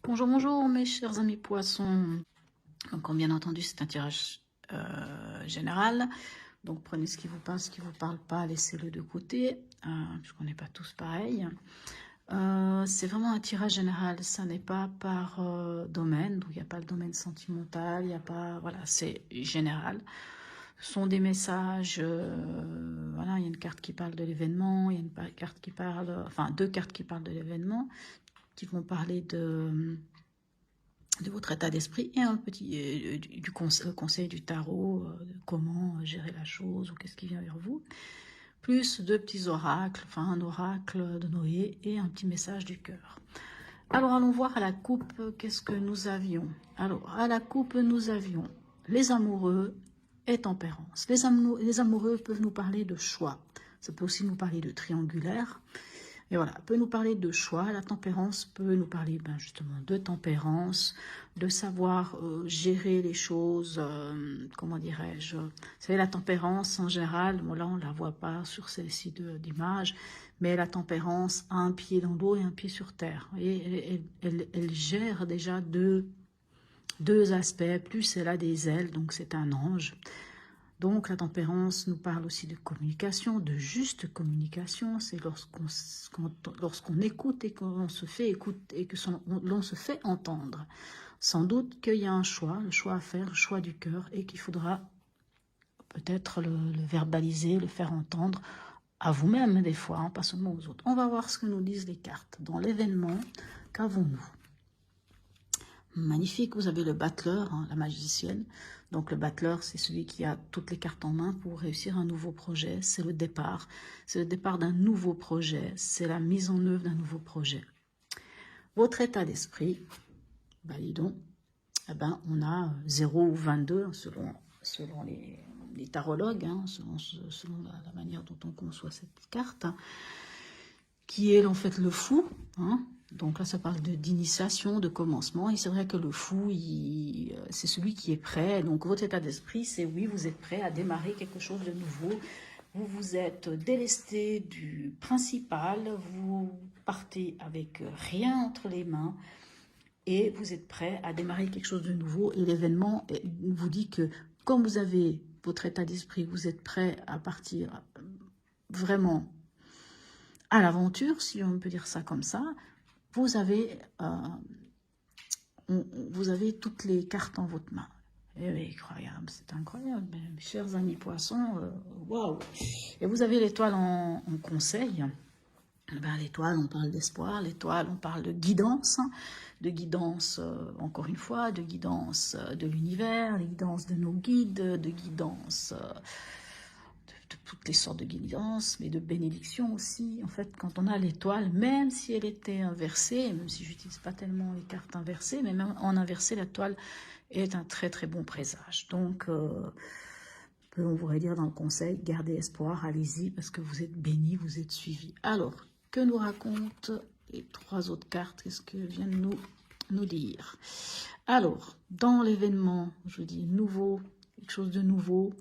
Bonjour, bonjour mes chers amis poissons. Donc, comme bien entendu, c'est un tirage général. Donc, prenez ce qui vous parle, ce qui ne vous parle pas, laissez-le de côté, puisqu'on n'est pas tous pareils. C'est vraiment un tirage général, ça n'est pas par domaine, donc il n'y a pas le domaine sentimental, il n'y a pas, voilà, c'est général. Ce sont des messages, voilà, il y a une carte qui parle de l'événement, il y a une carte qui parle, enfin deux cartes qui parlent de l'événement, qui vont parler de votre état d'esprit et un petit conseil du tarot, de comment gérer la chose ou qu'est-ce qui vient vers vous, plus deux petits oracles, enfin un oracle de Noé et un petit message du cœur. Alors allons voir à la coupe qu'est-ce que nous avions. Alors à la coupe nous avions les amoureux et tempérance. Les amoureux peuvent nous parler de choix, ça peut aussi nous parler de triangulaire. Et voilà, peut nous parler de choix. La tempérance peut nous parler justement de tempérance, de savoir gérer les choses, comment dirais-je. Vous savez, la tempérance en général, bon, là on ne la voit pas sur celle-ci d'image, mais la tempérance a un pied dans l'eau et un pied sur terre. Et elle gère déjà deux aspects, plus elle a des ailes, donc c'est un ange. Donc la tempérance nous parle aussi de communication, de juste communication. C'est lorsqu'on écoute et qu'on se fait écouter et que l'on se fait entendre. Sans doute qu'il y a un choix, le choix à faire, le choix du cœur, et qu'il faudra peut-être le verbaliser, le faire entendre à vous-même des fois, hein, pas seulement aux autres. On va voir ce que nous disent les cartes. Dans l'événement, qu'avons-nous? Magnifique, vous avez le battleur, hein, la magicienne. Donc le battleur, c'est celui qui a toutes les cartes en main pour réussir un nouveau projet. C'est le départ. C'est le départ d'un nouveau projet. C'est la mise en œuvre d'un nouveau projet. Votre état d'esprit, dis donc, eh ben, on a 0 ou 22 selon les tarologues, hein, selon la manière dont on conçoit cette carte, hein, qui est en fait le fou, hein. Donc là, ça parle d'initiation, de commencement. Et c'est vrai que le fou, c'est celui qui est prêt. Donc votre état d'esprit, c'est oui, vous êtes prêt à démarrer quelque chose de nouveau. Vous vous êtes délesté du principal. Vous partez avec rien entre les mains. Et vous êtes prêt à démarrer quelque chose de nouveau. Et l'événement vous dit que comme vous avez votre état d'esprit, vous êtes prêt à partir vraiment à l'aventure, si on peut dire ça comme ça. Vous avez toutes les cartes en votre main. Et incroyable, c'est incroyable, mes chers amis poissons, waouh! Et vous avez l'étoile en conseil. L'étoile, on parle d'espoir, l'étoile, on parle de guidance, encore une fois, de guidance de l'univers, de guidance de nos guides, de guidance de toutes les sortes de guidance, mais de bénédiction aussi. En fait, quand on a l'étoile, même si elle était inversée, même si je n'utilise pas tellement les cartes inversées, mais même en inversé, l'étoile est un très très bon présage. Donc, on pourrait dire dans le conseil, gardez espoir, allez-y, parce que vous êtes bénis, vous êtes suivis. Alors, que nous racontent les trois autres cartes? Qu'est-ce que viennent nous dire? Alors, dans l'événement, je dis nouveau, quelque chose de nouveau.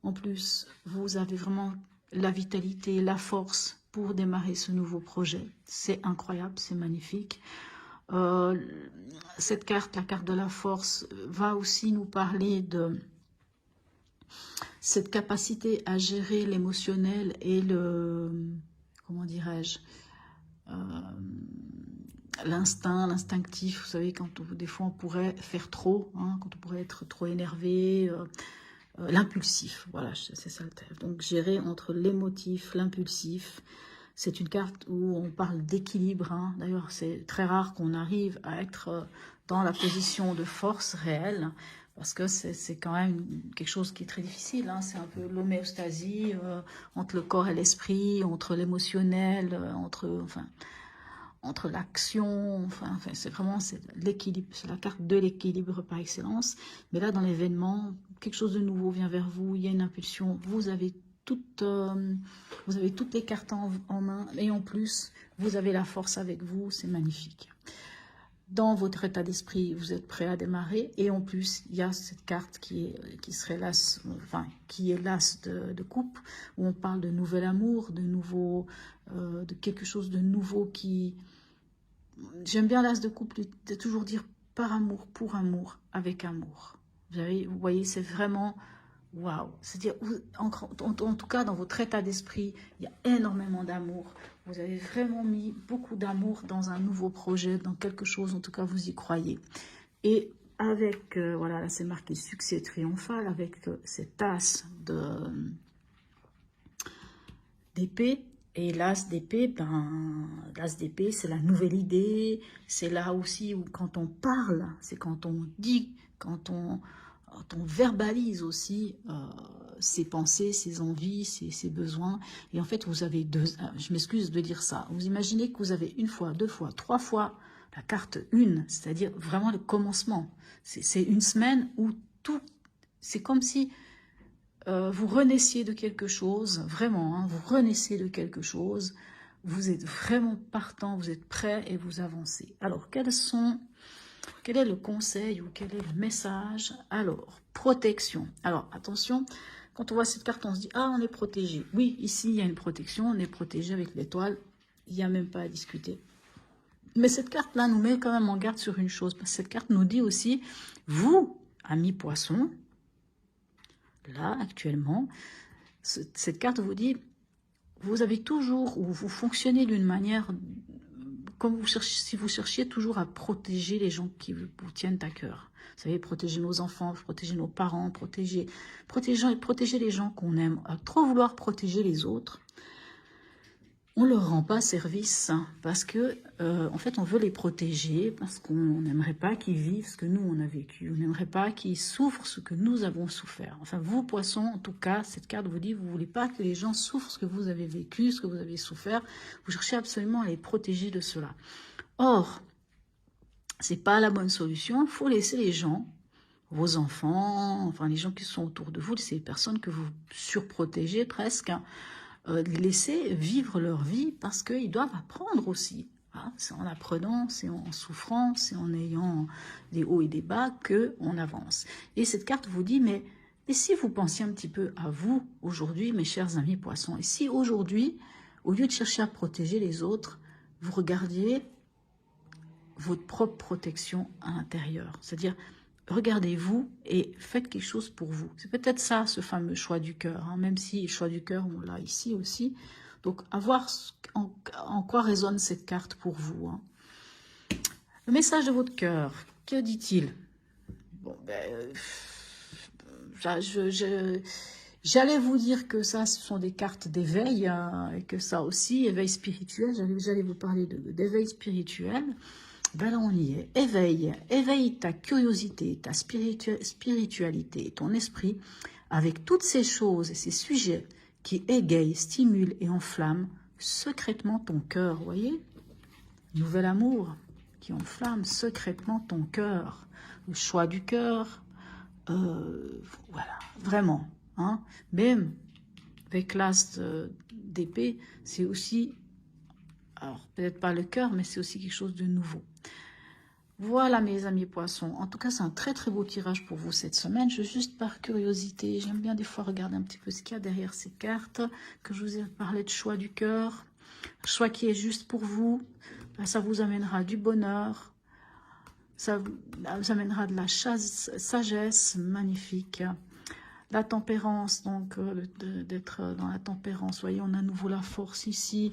En plus, vous avez vraiment la vitalité, la force pour démarrer ce nouveau projet. C'est incroyable, c'est magnifique. Cette carte, la carte de la force, va aussi nous parler de cette capacité à gérer l'émotionnel et comment dirais-je, l'instinctif. Vous savez, quand des fois on pourrait faire trop, hein, quand on pourrait être trop énervé, l'impulsif, voilà, c'est ça le terme. Donc gérer entre l'émotif, l'impulsif. C'est une carte où on parle d'équilibre, hein. D'ailleurs, c'est très rare qu'on arrive à être dans la position de force réelle, parce que c'est quand même quelque chose qui est très difficile, hein. C'est un peu l'homéostasie entre le corps et l'esprit, entre l'émotionnel, entre l'action, c'est vraiment l'équilibre, c'est la carte de l'équilibre par excellence. Mais là, dans l'événement, quelque chose de nouveau vient vers vous, il y a une impulsion, vous avez toutes les cartes en main, et en plus, vous avez la force avec vous, c'est magnifique. Dans votre état d'esprit, vous êtes prêt à démarrer, et en plus, il y a cette carte qui est l'as de coupe, où on parle de nouvel amour, de quelque chose de nouveau qui J'aime bien l'as de couple, de toujours dire par amour, pour amour, avec amour. Vous voyez, c'est vraiment waouh. C'est-à-dire, en tout cas, dans votre état d'esprit, il y a énormément d'amour. Vous avez vraiment mis beaucoup d'amour dans un nouveau projet, dans quelque chose, en tout cas, vous y croyez. Et avec, voilà, là c'est marqué succès triomphal, avec cette tasse d'épée. Et l'as d'épée, l'as d'épée, c'est la nouvelle idée. C'est là aussi où quand on parle, c'est quand on dit, quand on verbalise aussi ses pensées, ses envies, ses besoins. Et en fait, vous avez je m'excuse de dire ça. Vous imaginez que vous avez une fois, deux fois, trois fois la carte 1, c'est-à-dire vraiment le commencement. C'est une semaine où tout, c'est comme si vous renaissiez de quelque chose, vraiment, hein, vous renaissiez de quelque chose, vous êtes vraiment partant, vous êtes prêt et vous avancez. Alors, quel est le conseil ou quel est le message? Alors, protection. Alors, attention, quand on voit cette carte, on se dit, ah, on est protégé. Oui, ici, il y a une protection, on est protégé avec l'étoile, il n'y a même pas à discuter. Mais cette carte-là nous met quand même en garde sur une chose, parce que cette carte nous dit aussi, vous, amis poissons, là, actuellement, cette carte vous dit, vous avez toujours, ou vous fonctionnez d'une manière, comme vous cherchez, si vous cherchiez toujours à protéger les gens qui vous tiennent à cœur. Vous savez, protéger nos enfants, protéger nos parents, protéger les gens qu'on aime. À trop vouloir protéger les autres, on ne leur rend pas service parce que, en fait, on veut les protéger parce qu'on n'aimerait pas qu'ils vivent ce que nous, on a vécu. On n'aimerait pas qu'ils souffrent ce que nous avons souffert. Enfin, vous, poissons, en tout cas, cette carte vous dit, vous ne voulez pas que les gens souffrent ce que vous avez vécu, ce que vous avez souffert. Vous cherchez absolument à les protéger de cela. Or, ce n'est pas la bonne solution. Il faut laisser les gens, vos enfants, enfin les gens qui sont autour de vous, ces personnes que vous surprotégez presque, laisser vivre leur vie parce qu'ils doivent apprendre aussi. Hein, c'est en apprenant, c'est en souffrant, c'est en ayant des hauts et des bas qu'on avance. Et cette carte vous dit, mais et si vous pensiez un petit peu à vous aujourd'hui, mes chers amis poissons, et si aujourd'hui, au lieu de chercher à protéger les autres, vous regardiez votre propre protection à l'intérieur, c'est-à-dire regardez-vous et faites quelque chose pour vous. C'est peut-être ça, ce fameux choix du cœur, hein, même si le choix du cœur, on l'a ici aussi. Donc, à voir en quoi résonne cette carte pour vous. Hein. Le message de votre cœur, que dit-il? Bon, j'allais vous dire que ça, ce sont des cartes d'éveil, hein, et que ça aussi, éveil spirituel, j'allais vous parler d'éveil spirituel. Ben là, on y est. Éveille ta curiosité, ta spiritualité, ton esprit, avec toutes ces choses et ces sujets qui égayent, stimulent et enflamment secrètement ton cœur, voyez? Nouvel amour qui enflamme secrètement ton cœur. Le choix du cœur, voilà, vraiment. Hein? Même avec l'as d'épée, c'est aussi, alors peut-être pas le cœur, mais c'est aussi quelque chose de nouveau. Voilà mes amis poissons, en tout cas c'est un très très beau tirage pour vous cette semaine, juste par curiosité, j'aime bien des fois regarder un petit peu ce qu'il y a derrière ces cartes, que je vous ai parlé de choix du cœur, choix qui est juste pour vous, ça vous amènera du bonheur, ça vous amènera de la sagesse magnifique, la tempérance, donc d'être dans la tempérance, voyez on a à nouveau la force ici,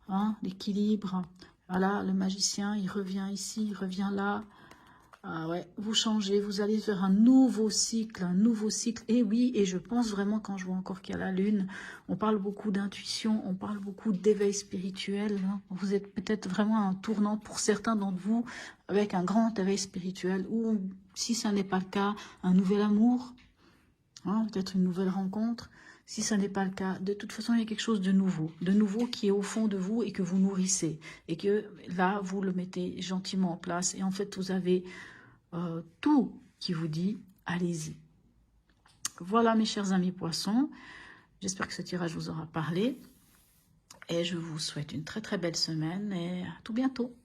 hein, l'équilibre. Voilà, le magicien, il revient ici, il revient là. Ah ouais, vous changez, vous allez vers un nouveau cycle, Et oui, et je pense vraiment, quand je vois encore qu'il y a la lune, on parle beaucoup d'intuition, on parle beaucoup d'éveil spirituel. Hein. Vous êtes peut-être vraiment à un tournant pour certains d'entre vous, avec un grand éveil spirituel, ou si ça n'est pas le cas, un nouvel amour, hein, peut-être une nouvelle rencontre. Si ça n'est pas le cas, de toute façon, il y a quelque chose de nouveau qui est au fond de vous et que vous nourrissez. Et que là, vous le mettez gentiment en place. Et en fait, vous avez tout qui vous dit, allez-y. Voilà, mes chers amis poissons. J'espère que ce tirage vous aura parlé. Et je vous souhaite une très très belle semaine et à tout bientôt.